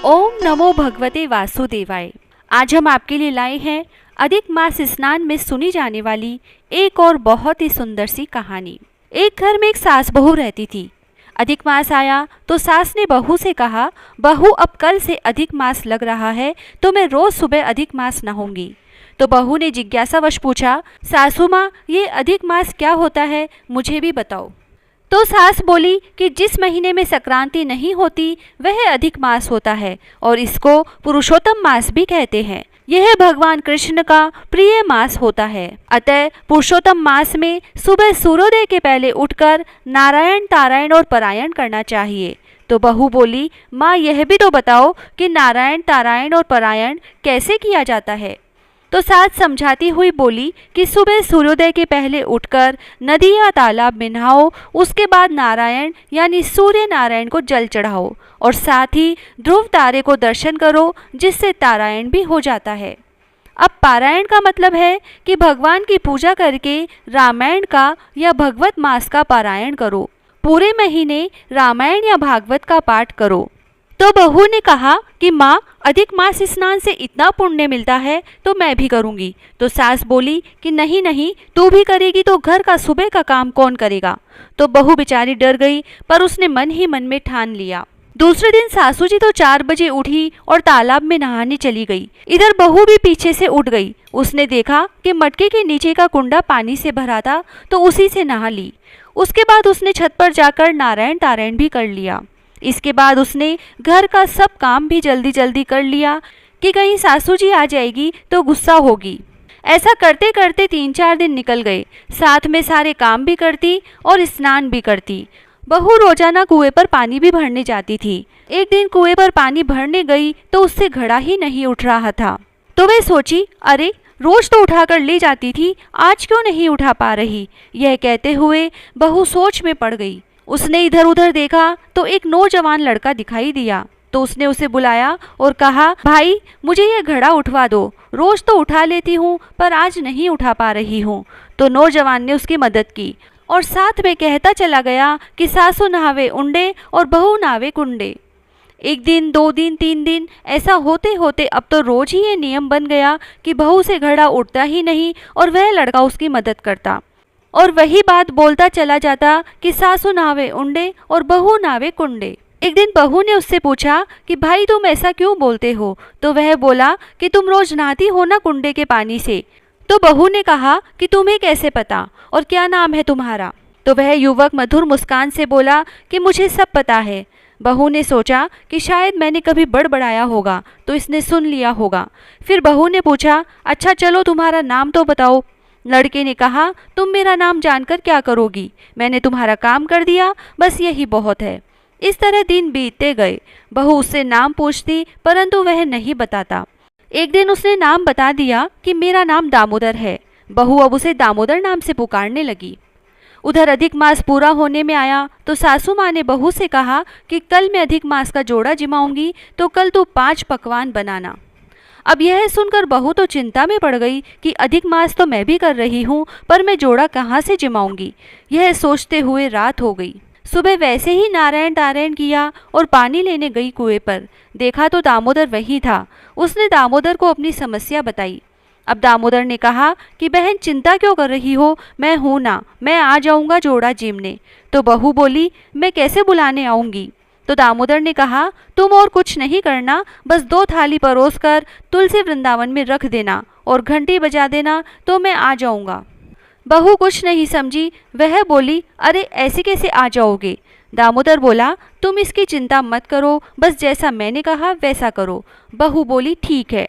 ओम नमो भगवते वासुदेवाय। आज हम आपके लिए लाए हैं अधिक मास स्नान में सुनी जाने वाली एक और बहुत ही सुंदर सी कहानी। एक घर में एक सास बहू रहती थी। अधिक मास आया तो सास ने बहू से कहा, बहू अब कल से अधिक मास लग रहा है तो मैं रोज सुबह अधिक मास नहाऊंगी। तो बहू ने जिज्ञासावश पूछा, सासू माँ ये अधिक मास क्या होता है, मुझे भी बताओ। तो सास बोली कि जिस महीने में संक्रांति नहीं होती वह अधिक मास होता है और इसको पुरुषोत्तम मास भी कहते हैं। यह भगवान कृष्ण का प्रिय मास होता है। अतः पुरुषोत्तम मास में सुबह सूर्योदय के पहले उठकर नारायण तारायण और पारायण करना चाहिए। तो बहू बोली, माँ यह भी तो बताओ कि नारायण तारायण और पारायण कैसे किया जाता है। तो सास समझाती हुई बोली कि सुबह सूर्योदय के पहले उठकर नदी या तालाब में नहाओ, उसके बाद नारायण यानी सूर्य नारायण को जल चढ़ाओ और साथ ही ध्रुव तारे को दर्शन करो, जिससे तारायण भी हो जाता है। अब पारायण का मतलब है कि भगवान की पूजा करके रामायण का या भगवत मास का पारायण करो। पूरे महीने रामायण या भागवत का पाठ करो। तो बहू ने कहा कि माँ अधिक मास स्नान से इतना पुण्य मिलता है तो मैं भी करूँगी। तो सास बोली कि नहीं नहीं, तू भी करेगी तो घर का सुबह का काम कौन करेगा। तो बहू बेचारी डर गई, पर उसने मन ही मन में ठान लिया। दूसरे दिन सासू जी तो 4 बजे उठी और तालाब में नहाने चली गई। इधर बहू भी पीछे से उठ गई। उसने देखा कि मटके के नीचे का कुंडा पानी से भरा था, तो उसी से नहा ली। उसके बाद उसने छत पर जाकर नारायण तारायण भी कर लिया। इसके बाद उसने घर का सब काम भी जल्दी जल्दी कर लिया कि कहीं सासू जी आ जाएगी तो गुस्सा होगी। ऐसा करते करते 3-4 दिन निकल गए। साथ में सारे काम भी करती और स्नान भी करती। बहू रोजाना कुएं पर पानी भी भरने जाती थी। एक दिन कुएं पर पानी भरने गई तो उससे घड़ा ही नहीं उठ रहा था। तो वह सोची, अरे रोज तो उठाकर ले जाती थी, आज क्यों नहीं उठा पा रही। यह कहते हुए बहू सोच में पड़ गई। उसने इधर उधर देखा तो एक नौजवान लड़का दिखाई दिया। तो उसने उसे बुलाया और कहा, भाई मुझे यह घड़ा उठवा दो, रोज तो उठा लेती हूँ पर आज नहीं उठा पा रही हूँ। तो नौजवान ने उसकी मदद की और साथ में कहता चला गया कि सासू नहावे उंडे और बहू नहावे कुंडे। 1 दिन 2 दिन 3 दिन ऐसा होते होते अब तो रोज ही ये नियम बन गया कि बहू से घड़ा उठता ही नहीं और वह लड़का उसकी मदद करता और वही बात बोलता चला जाता कि सासू नावे उंडे और बहू नावे कुंडे। एक दिन बहू ने उससे पूछा कि भाई तुम ऐसा क्यों बोलते हो। तो वह बोला कि तुम रोज नहाती हो ना कुंडे के पानी से। तो बहू ने कहा कि तुम्हें कैसे पता और क्या नाम है तुम्हारा। तो वह युवक मधुर मुस्कान से बोला कि मुझे सब पता है। बहू ने सोचा कि शायद मैंने कभी बड़बड़ाया होगा तो इसने सुन लिया होगा। फिर बहू ने पूछा, अच्छा चलो तुम्हारा नाम तो बताओ। लड़के ने कहा, तुम मेरा नाम जानकर क्या करोगी, मैंने तुम्हारा काम कर दिया, बस यही बहुत है। इस तरह दिन बीतते गए। बहू उससे नाम पूछती परंतु वह नहीं बताता। एक दिन उसने नाम बता दिया कि मेरा नाम दामोदर है। बहू अब उसे दामोदर नाम से पुकारने लगी। उधर अधिक मास पूरा होने में आया तो सासू माँ ने बहू से कहा कि कल मैं अधिक मास का जोड़ा जिमाऊंगी तो कल तू 5 पकवान बनाना। अब यह सुनकर बहू तो चिंता में पड़ गई कि अधिक मास तो मैं भी कर रही हूँ, पर मैं जोड़ा कहाँ से जिमाऊंगी। यह सोचते हुए रात हो गई। सुबह वैसे ही नारायण तारायण किया और पानी लेने गई कुएं पर। देखा तो दामोदर वही था। उसने दामोदर को अपनी समस्या बताई। अब दामोदर ने कहा कि बहन चिंता क्यों कर रही हो, मैं हूँ ना, मैं आ जाऊँगा जोड़ा जिमने। तो बहू बोली, मैं कैसे बुलाने आऊँगी। तो दामोदर ने कहा, तुम और कुछ नहीं करना, बस 2 थाली परोस कर तुलसी वृंदावन में रख देना और घंटी बजा देना तो मैं आ जाऊंगा। बहू कुछ नहीं समझी। वह बोली, अरे ऐसे कैसे आ जाओगे। दामोदर बोला, तुम इसकी चिंता मत करो, बस जैसा मैंने कहा वैसा करो। बहू बोली, ठीक है।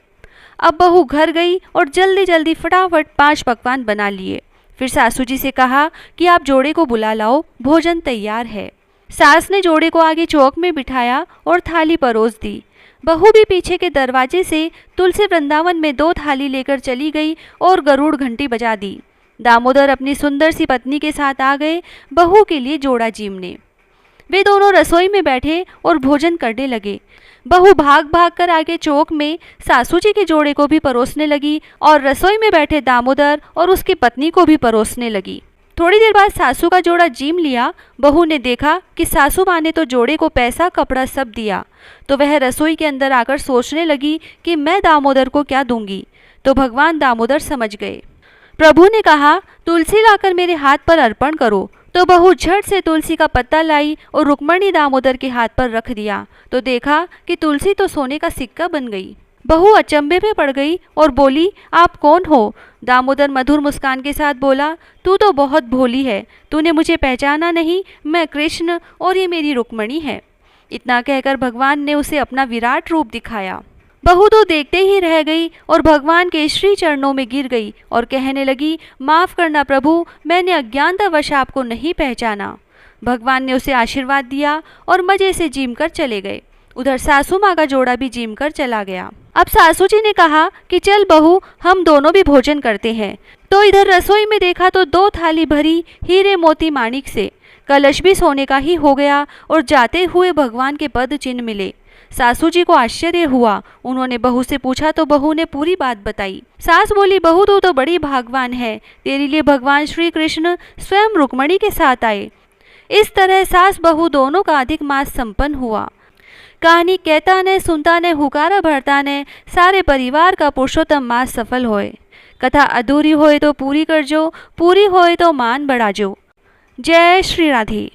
अब बहू घर गई और जल्दी जल्दी फटाफट 5 पकवान बना लिए। फिर सासू जी से कहा कि आप जोड़े को बुला लाओ, भोजन तैयार है। सास ने जोड़े को आगे चौक में बिठाया और थाली परोस दी। बहू भी पीछे के दरवाजे से तुलसी वृंदावन में 2 थाली लेकर चली गई और गरुड़ घंटी बजा दी। दामोदर अपनी सुंदर सी पत्नी के साथ आ गए बहू के लिए जोड़ा जीमने। वे दोनों रसोई में बैठे और भोजन करने लगे। बहू भाग भाग कर आगे चौक में सासू जी के जोड़े को भी परोसने लगी और रसोई में बैठे दामोदर और उसकी पत्नी को भी परोसने लगी। थोड़ी देर बाद सासू का जोड़ा जीम लिया। बहू ने देखा कि सासू माँ ने तो जोड़े को पैसा कपड़ा सब दिया, तो वह रसोई के अंदर आकर सोचने लगी कि मैं दामोदर को क्या दूंगी। तो भगवान दामोदर समझ गए। प्रभु ने कहा, तुलसी लाकर मेरे हाथ पर अर्पण करो। तो बहू झट से तुलसी का पत्ता लाई और रुक्मणी दामोदर के हाथ पर रख दिया, तो देखा कि तुलसी तो सोने का सिक्का बन गई। बहू अचंभे में पड़ गई और बोली, आप कौन हो? दामोदर मधुर मुस्कान के साथ बोला, तू तो बहुत भोली है, तूने मुझे पहचाना नहीं, मैं कृष्ण और ये मेरी रुक्मणी है। इतना कहकर भगवान ने उसे अपना विराट रूप दिखाया। बहू तो देखते ही रह गई और भगवान के श्री चरणों में गिर गई और कहने लगी, माफ़ करना प्रभु, मैंने अज्ञानतावश आपको नहीं पहचाना। भगवान ने उसे आशीर्वाद दिया और मजे से जीम कर चले गए। उधर सासू माँ का जोड़ा भी जीम कर चला गया। अब सासू जी ने कहा कि चल बहू, हम दोनों भी भोजन करते हैं। तो इधर रसोई में देखा तो 2 थाली भरी हीरे मोती माणिक से, कलश भी सोने का ही हो गया और जाते हुए भगवान के पद चिन्ह मिले। सासू जी को आश्चर्य हुआ। उन्होंने बहू से पूछा तो बहू ने पूरी बात बताई। सास बोली, बहू तू तो बड़ी भाग्यवान है, तेरे लिए भगवान श्री कृष्ण स्वयं रुक्मणी के साथ आए। इस तरह सास बहू दोनों का अधिक मास संपन्न हुआ। कहानी कहता ने, सुनता ने, हुकारा भरता ने, सारे परिवार का पुरुषोत्तम मास सफल होए। कथा अधूरी होए तो पूरी कर जो, पूरी होए तो मान बढ़ा जो। जय श्री राधे।